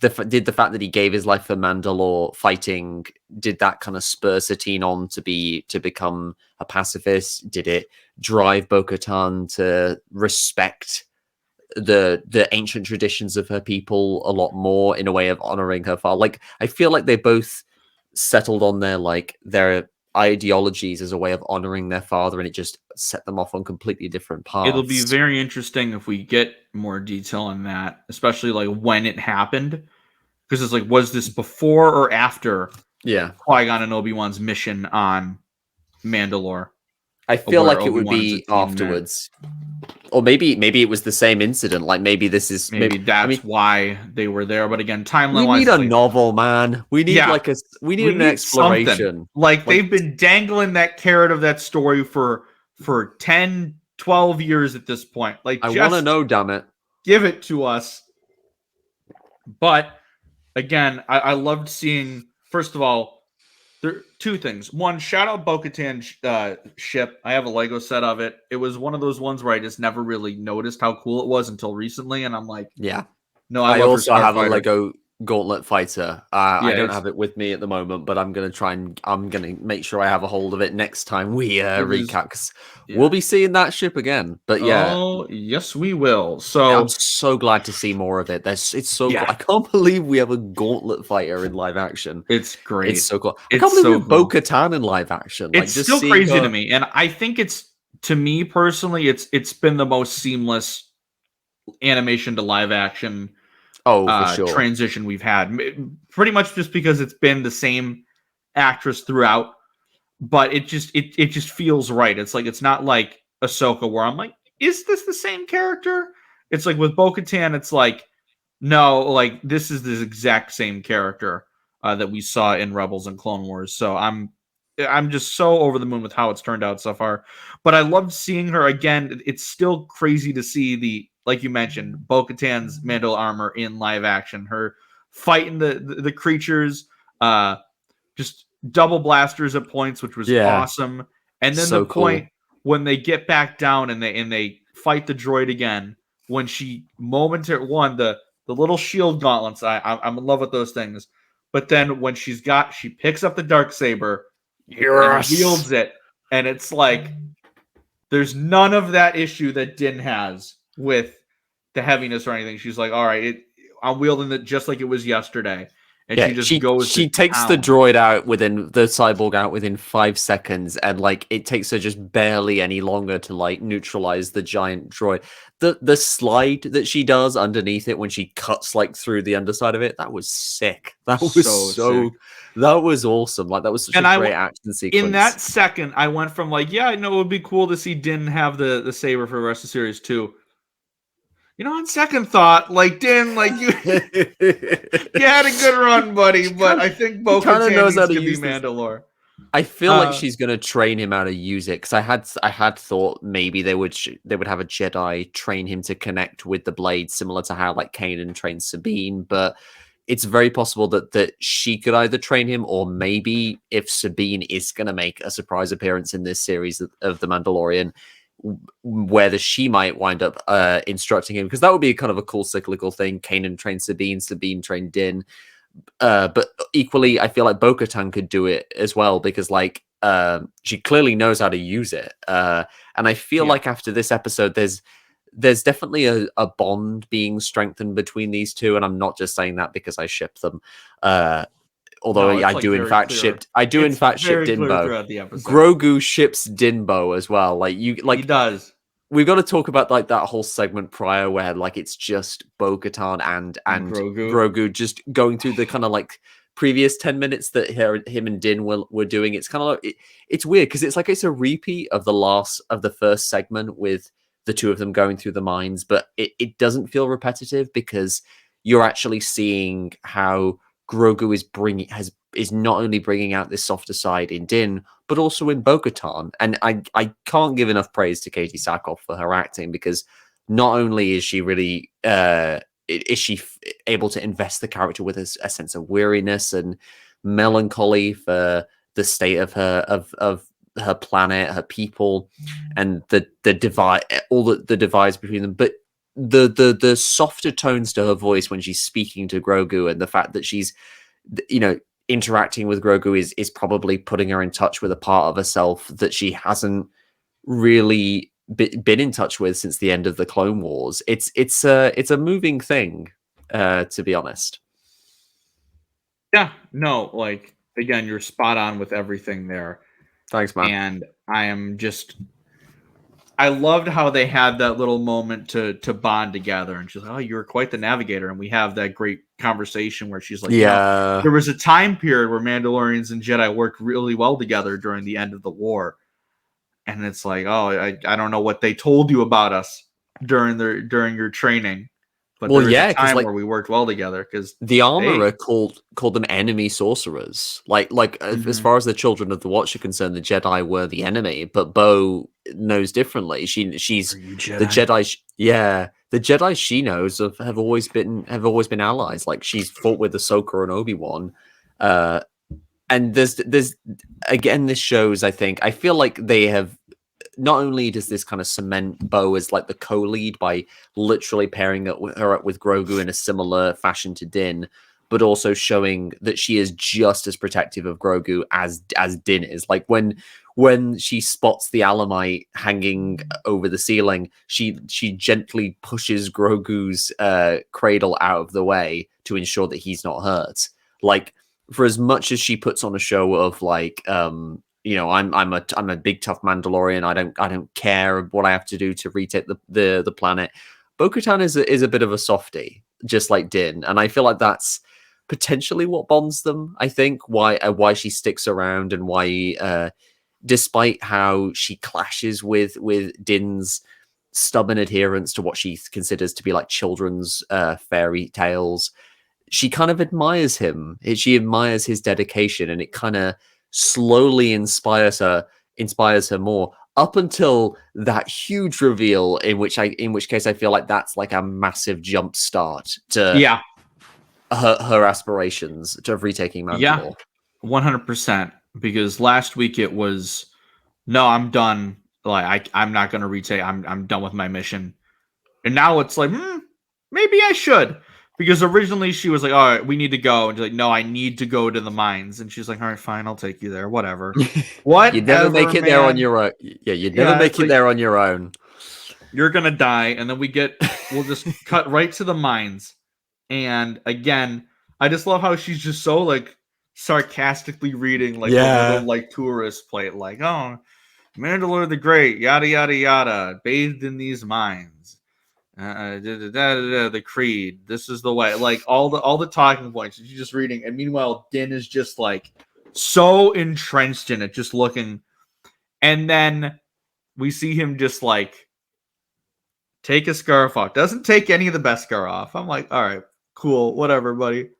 the fact that he gave his life for Mandalore fighting, did that kind of spur Satine on to become a pacifist? Did it drive Bo-Katan to respect the ancient traditions of her people a lot more in a way of honoring her father? Like, I feel like they both settled on their ideologies as a way of honoring their father, and it just set them off on completely different It'll be paths. very interesting if we get more detail on that, especially like when it happened. Because it's like, was this before or after Yeah. Qui-Gon and Obi-Wan's mission on Mandalore? I feel Where like it would Obi-Wan and be Satine met? afterwards. Or maybe it was the same incident. Like, maybe this is Maybe I that's mean, why they were there. But again, timeline we wise, need it's a like, novel, man. We need yeah, we need we an need something. exploration. Like Like, they've been dangling that carrot of that story for 10, 12 years at this point. Like, I want to just know, damn it. give it to us. But again, I loved seeing, first of all, there are two things. One, shout out Bo-Katan ship. I have a Lego set of it. It was one of those ones where I just never really noticed how cool it was until recently, and I'm like, Yeah. no, I I love her also have a starfighter. Lego Gauntlet Fighter. I Yeah, don't it's have it with me at the moment, but I'm gonna make sure I have a hold of it next time we it was recap, 'cause we'll yeah. be seeing that ship again. But yeah, Oh yes, we will. I'm So so glad to see more of it. It's so cool. yeah, I can't believe we have a Gauntlet Fighter in live action. it's It's great. so cool. I can't It's believe we so have cool. Bo-Katan in live action. Like, It's just still seeing crazy to her. me, and I think it's, to me personally, it's been the most seamless animation to live action Oh, for sure. transition we've had. Pretty much just because it's been the same actress throughout, but it just feels right. It's like, it's not like Ahsoka where I'm like, is this the same character? It's like with Bo-Katan, it's like, no, like this is the exact same character that we saw in Rebels and Clone Wars. So I'm just so over the moon with how it's turned out so far. But I loved seeing her again. It's still crazy to see the, like you mentioned, Bo-Katan's Mando armor in live action. Her fighting the creatures, just double blasters at points, which was Yeah, awesome. And then the so point cool. when they get back down and they fight the droid again, when she the little shield gauntlets. I'm in love with those things. But then when she picks up the dark saber and Yes. wields it, and it's like there's none of that issue that Din has with the heaviness or anything. She's like, all right, I'm wielding it just like it was yesterday, and Yeah, she just goes to she takes the town. droid out within the cyborg out within 5 seconds, and like it takes her just barely any longer to like neutralize the giant droid. The slide that she does underneath it when she cuts like through the underside of it, that was sick. That was So sick. that was awesome. Like, that was such a And great action in sequence. that second, I went from like, yeah, I know it would be cool to see Din have the saber for the rest of the series too. You know, on second thought, like Din, like you you had a good run, buddy, but I think He kind of Bo-Katan knows how needs to to be use this. Mandalore. I feel like Uh, she's gonna train him how to use it, because I had thought maybe they would have a Jedi train him to connect with the blade, similar to how like Kanan trained Sabine. But it's very possible that she could either train him, or maybe if Sabine is gonna make a surprise appearance in this series of The Mandalorian, whether she might wind up instructing him, because that would be kind of a cool cyclical thing. Kanan trained Sabine, Sabine trained Din. But equally, I feel like Bo-Katan could do it as well, because like she clearly knows how to use it. And I feel yeah. like after this episode, there's definitely a bond being strengthened between these two, and I'm not just saying that because I ship them. Although No, it's I like do in very fact clear. ship It's very clear Dinbo. throughout the episode. Grogu ships Dinbo as well. Like, you He like does. we've got to talk about like that whole segment prior where like it's just Bo-Katan And and Grogu. Grogu just going through the kind of like previous 10 minutes that him and Din were doing. It's kind of like it's weird, because it's like it's a repeat of the first segment with the two of them going through the mines, but it doesn't feel repetitive, because you're actually seeing how Grogu is not only bringing out this softer side in Din, but also in Bo-Katan. And I can't give enough praise to Katie Sackhoff for her acting, because not only is she really able to invest the character with a sense of weariness and melancholy for the state of her planet, her people, and the divide, all the divides between them, but the softer tones to her voice when she's speaking to Grogu, and the fact that she's, you know, interacting with Grogu is probably putting her in touch with a part of herself that she hasn't really been in touch with since the end of the Clone Wars. It's a moving thing, to be honest. Yeah, no, like, again, you're spot on with everything there. Thanks, man. And I loved how they had that little moment to bond together. And she's like, "Oh, you're quite the navigator." And we have that great conversation where she's like, Yeah, there was a time period where Mandalorians and Jedi worked really well together during the end of the war. And it's like, oh, I don't know what they told you about us during your training. But well, there was yeah, a time like, where we worked well together, because the armorer called them enemy sorcerers. Like as far as the children of the Watch are concerned, the Jedi were the enemy, but Bo knows differently. She's the Jedi. The Jedi she knows have always been allies. Like, she's fought with Ahsoka and Obi-Wan. And there's again, this shows, I feel like they have, not only does this kind of cement Bo as like the co-lead by literally pairing her up with Grogu in a similar fashion to Din, but also showing that she is just as protective of Grogu as Din is. Like, when she spots the Alamite hanging over the ceiling, she gently pushes Grogu's cradle out of the way to ensure that he's not hurt. Like, for as much as she puts on a show of like, you know, I'm a big tough Mandalorian, I don't care what I have to do to retake the planet. Bo-Katan is a bit of a softie, just like Din, and I feel like that's potentially what bonds them. I think why she sticks around, and why, despite how she clashes with Din's stubborn adherence to what she considers to be like children's fairy tales, she kind of admires him. She admires his dedication, and it kind of slowly inspires her more, up until that huge reveal, in which case I feel like that's like a massive jump start to her aspirations to retaking Mandalore. Yeah, 100%. Because last week it was, no, I'm done. Like, I'm not gonna retake. I'm done with my mission. And now it's like, maybe I should. Because originally she was like, all right, we need to go. And she's like, no, I need to go to the mines. And she's like, all right, fine, I'll take you there. Whatever. You'd never make it there on your own. Yeah, you'd never make it there on your own. You're going to die. And then we'll just cut right to the mines. And again, I just love how she's just so like sarcastically reading like a little like tourist plate. Like, oh, Mandalore the Great, yada, yada, yada, bathed in these mines. The creed, this is the way, like all the talking points she's just reading, and meanwhile Din is just like so entrenched in it, just looking. And then we see him just like take his scarf off, doesn't take any of the Beskar off. I'm like, all right, cool, whatever, buddy.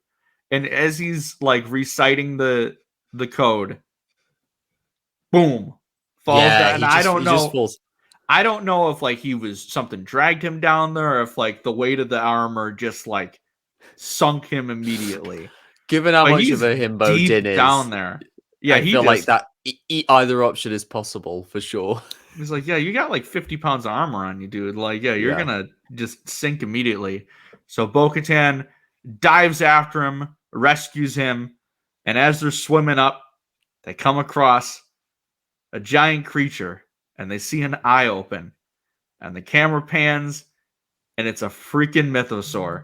And as he's like reciting the code, boom, falls down. And I don't know. I don't know if like something dragged him down there, or if like the weight of the armor just like sunk him immediately. Given how much of a himbo Din is down there, yeah, I feel like that either option is possible for sure. He's like, yeah, you got like 50 pounds of armor on you, dude. Like, yeah, you're gonna just sink immediately. So Bo-Katan dives after him, rescues him, and as they're swimming up, they come across a giant creature. And they see an eye open, and the camera pans, and it's a freaking mythosaur.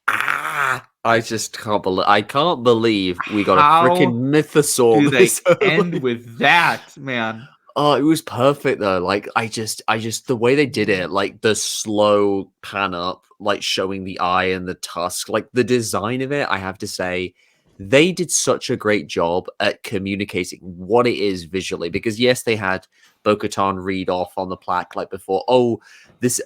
I just can't believe we got a freaking mythosaur. Do they end with that, man? Oh, it was perfect though. Like, I just the way they did it, like the slow pan up, like showing the eye and the tusk, like the design of it, I have to say, they did such a great job at communicating what it is visually, because yes, they had Bo-Katan read off on the plaque like before, this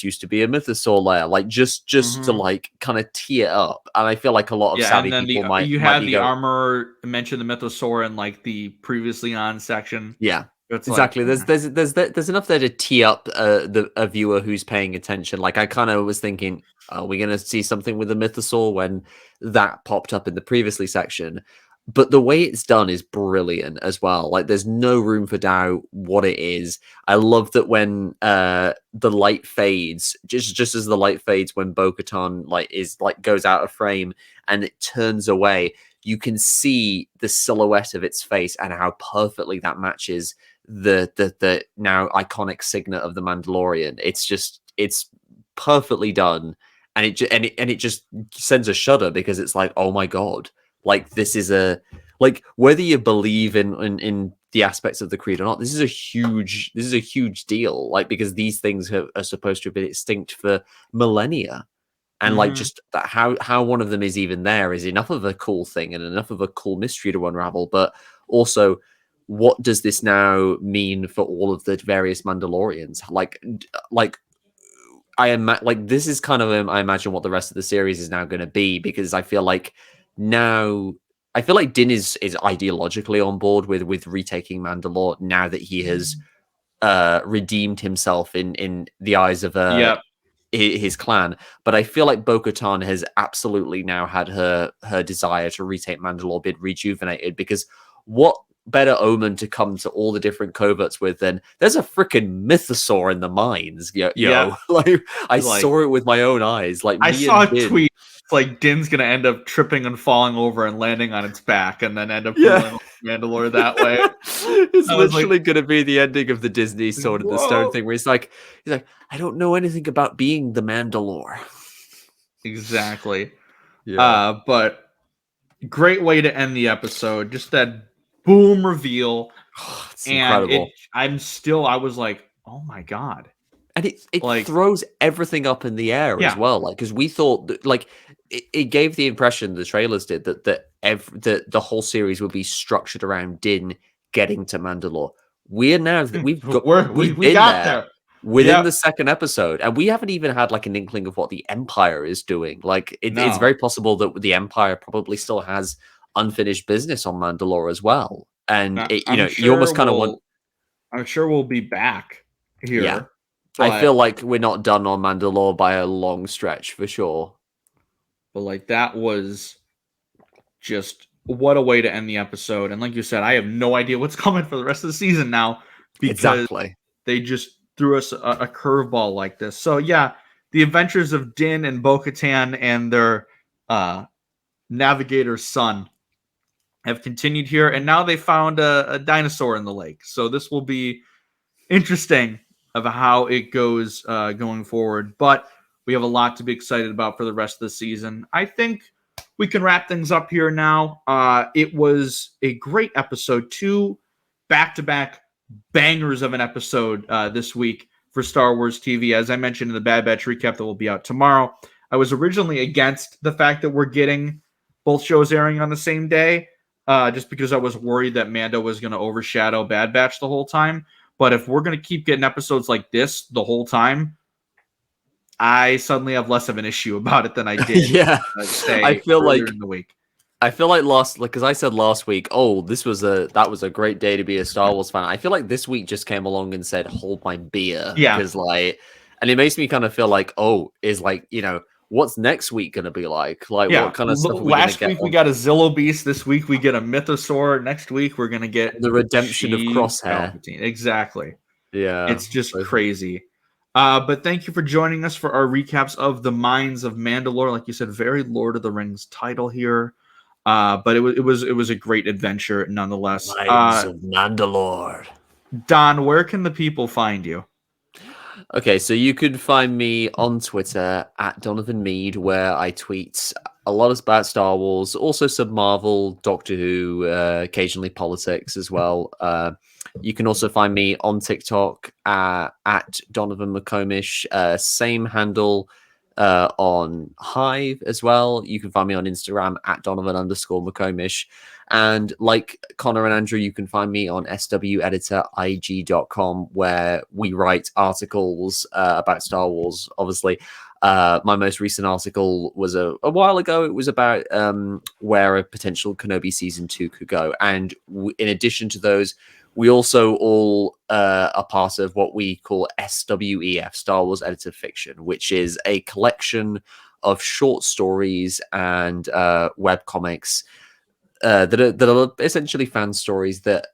used to be a mythosaur lair, like just to like kind of tee it up. And I feel like a lot of savvy and then people might had be the armor mention the mythosaur in like the previously on section. Yeah. It's exactly. like, There's enough there to tee up a viewer who's paying attention. Like I kind of was thinking, are we going to see something with the mythosaur when that popped up in the previously section? But the way it's done is brilliant as well. Like there's no room for doubt what it is. I love that when the light fades, just as the light fades when Bo-Katan goes out of frame and it turns away, you can see the silhouette of its face and how perfectly that matches the now iconic signet of the Mandalorian. It's perfectly done, and it just sends a shudder because it's like, oh my god, like this is whether you believe in the aspects of the creed or not, this is a huge deal, like because these things are supposed to have been extinct for millennia. And like just that how one of them is even there is enough of a cool thing and enough of a cool mystery to unravel. But also, what does this now mean for all of the various Mandalorians? Like this is kind of I imagine what the rest of the series is now going to be, because I feel like Din is ideologically on board with retaking Mandalore now that he has redeemed himself in the eyes of his clan. But I feel like Bo-Katan has absolutely now had her desire to retake Mandalore been rejuvenated, because what better omen to come to all the different coverts with than there's a freaking mythosaur in the mines. Like I saw it with my own eyes. Like I saw a tweet like Din's gonna end up tripping and falling over and landing on its back and then end up ruling Mandalore that way. It's literally gonna be the ending of the Disney Sword in the Stone thing, where he's like, I don't know anything about being the Mandalore. Exactly. Yeah. But great way to end the episode. Just that boom reveal. It's and incredible. I was like, oh my god. And it throws everything up in the air as well. Like, because we thought that, like, it gave the impression, the trailers did, that the whole series would be structured around Din getting to Mandalore. We're now we got there within the second episode, and we haven't even had like an inkling of what the Empire is doing. Like, it's very possible that the Empire probably still has unfinished business on Mandalore as well. And you almost kind of want. I'm sure we'll be back here. Yeah. I feel like we're not done on Mandalore by a long stretch for sure. But like that was just what a way to end the episode. And like you said, I have no idea what's coming for the rest of the season now, because they just threw us a curveball like this. So yeah, the adventures of Din and Bo-Katan and their navigator's son have continued here, and now they found a dinosaur in the lake. So this will be interesting of how it goes going forward. But we have a lot to be excited about for the rest of the season. I think we can wrap things up here now. It was a great episode. 2 back-to-back bangers of an episode this week for Star Wars TV. As I mentioned in the Bad Batch recap that will be out tomorrow, I was originally against the fact that we're getting both shows airing on the same day, just because I was worried that Mando was going to overshadow Bad Batch the whole time. But if we're going to keep getting episodes like this the whole time, I suddenly have less of an issue about it than I did. I feel like in the week. I feel like because I said last week, that was a great day to be a Star Wars fan. I feel like this week just came along and said, hold my beer. Yeah. Because and it makes me kind of feel like, what's next week going to be like? Like, what kind of stuff are we going to get? Last week we got a Zillo Beast. This week we get a Mythosaur. Next week we're going to get the redemption of Crosshair. Palpatine. Exactly. Yeah. It's just crazy. But thank you for joining us for our recaps of the Mines of Mandalore. Like you said, very Lord of the Rings title here. But it was a great adventure nonetheless. Mines of Mandalore. Don, where can the people find you? Okay, so you could find me on Twitter at Donovan Mead, where I tweet a lot about Star Wars, also some Marvel, Doctor Who, occasionally politics as well. You can also find me on TikTok at Donovan McComish, same handle, on Hive as well. You can find me on Instagram at Donovan_McComish. And like Connor and Andrew, you can find me on sweditor.ig.com, where we write articles about Star Wars, obviously. My most recent article was a while ago. It was about where a potential Kenobi Season 2 could go. And in addition to those, we also all are part of what we call SWEF, Star Wars Edited Fiction, which is a collection of short stories and web comics that are essentially fan stories that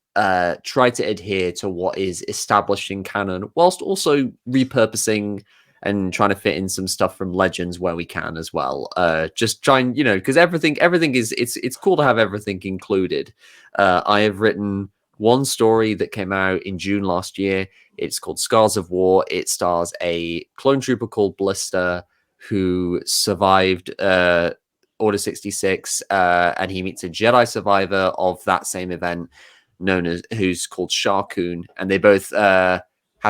try to adhere to what is established in canon, whilst also repurposing and trying to fit in some stuff from Legends where we can as well. Just trying, because everything is it's cool to have everything included. I have written one story that came out in June last year. It's called Scars of War. It stars a clone trooper called Blister who survived Order 66, and he meets a Jedi survivor of that same event who's called Shar Kun, and they both have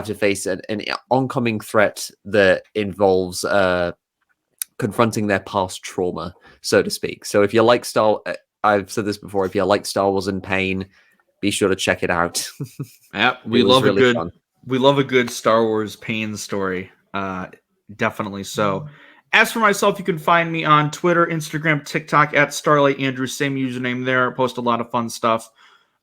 to face an oncoming threat that involves confronting their past trauma, so to speak. So if you like I've said this before, if you like Star Wars in pain, be sure to check it out. Yeah, we love a good Star Wars pain story. Definitely so. As for myself, you can find me on Twitter, Instagram, TikTok at Starlight Andrew. Same username there. I post a lot of fun stuff.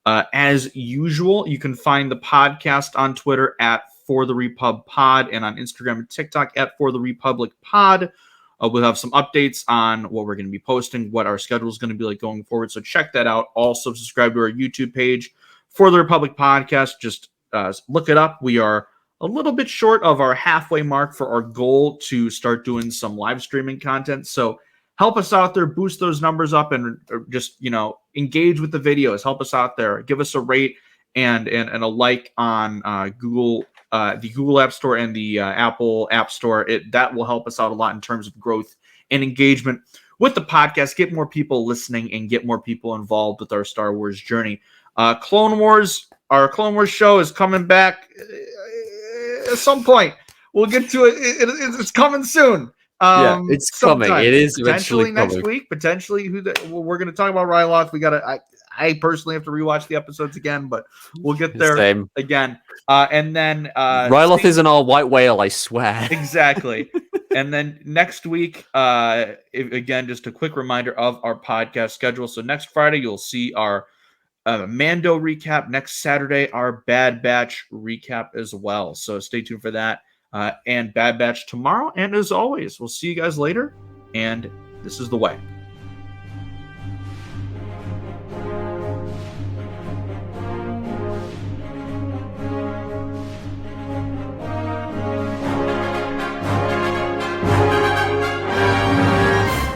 As usual, you can find the podcast on Twitter at For the Repub Pod and on Instagram and TikTok at For the Republic Pod. We'll have some updates on what we're going to be posting, what our schedule is going to be like going forward. So check that out. Also subscribe to our YouTube page, For the Republic Podcast. Just look it up. We are a little bit short of our halfway mark for our goal to start doing some live streaming content. So help us out there, boost those numbers up, and just, engage with the videos. Help us out there. Give us a rate and a like on Google, the Google App Store and the Apple App Store. That will help us out a lot in terms of growth and engagement with the podcast. Get more people listening and get more people involved with our Star Wars journey. Our Clone Wars show is coming back at some point. We'll get to it. It's coming soon. It's coming. It is potentially next coming. week. Potentially, we're going to talk about Ryloth. We got to. I personally have to rewatch the episodes again, but we'll get there again. And then Ryloth isn't our white whale, I swear. Exactly. And then next week, again, just a quick reminder of our podcast schedule. So next Friday, you'll see our Mando recap. Next Saturday, our Bad Batch recap as well. So stay tuned for that. And Bad Batch tomorrow. And as always, we'll see you guys later. And this is the way.